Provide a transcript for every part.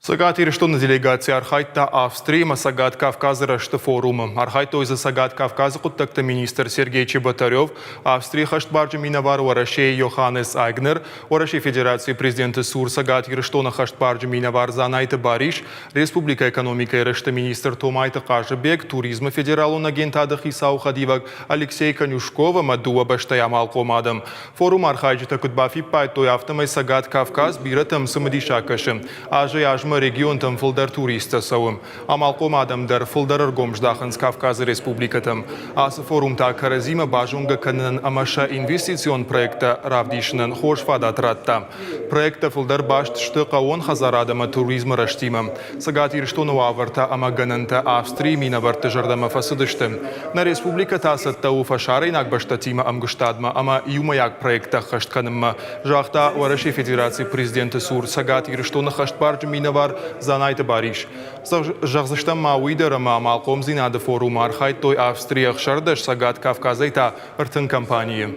Сагат ирштон делегация Архайта Австрии Сагат Кавказа рашты форума. Архайта ойза Сагат Кавказа куттакта министр Сергей Чеботарев, Австрия хашт барджи минавар Орашей Йоханнес Айгнер, Орашей Федерации президента Сур Сагат ирштона хашт барджи минавар Занайта Бариш, Республика экономика ирашты министр Томайта Кажебек, Туризма федералу нагентада Хисау Хадивак, Алексей Конюшкова, Мадуа Баштая Малкомадам. Форум Архайджита Кутбафи Пайтой автомай Сагат Кавказ биратам самадишакашем. Ажма регион там фулдар туриста сауым. Амалком адам дар фулдар аргомждаханс Кавказа республикатам. Ас форум та каразима бажунга канан амаша инвестицион проекта равдишнан хошфадат ратта. Проекта фулдар башт штыкаон хазарадама туризма раштимам. Сагатир штону аварта амагананта Австрии минаварта жардама фасудыштым. На республика тасатта уфашары нагбаштатима амгштадма ама юмаяк проекта хаштканымма. Жахта Орашей Федерации президента Сур Сагатир штону хаштбарджи минавар Занайта Бариш. Жағзыштан мауидерама малком зинады форум Архайт той Австрия шардаш Сагат Кавказайта ыртын компании.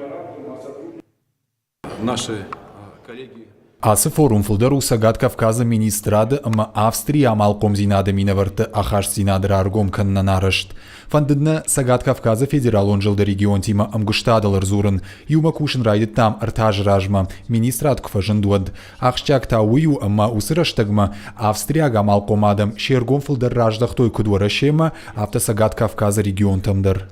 Наши коллеги. Асы форум фулдару Сагат Кавказа министрады ама Австрия малком зинады минаварты ахаш зинадыр аргом канна нарышт. Фандыдна Сагат Кавказа федерал он жылды регион тима амгуштадалыр зурын. Юма кушын райды там ыртаж ражма. Министрат кфажын дуад. Ахшчак та ую ама усыраштагма Австрияга малком адам шергом фулдар раждах той кудуара шема авто Сагат Кавказа регион тамдар.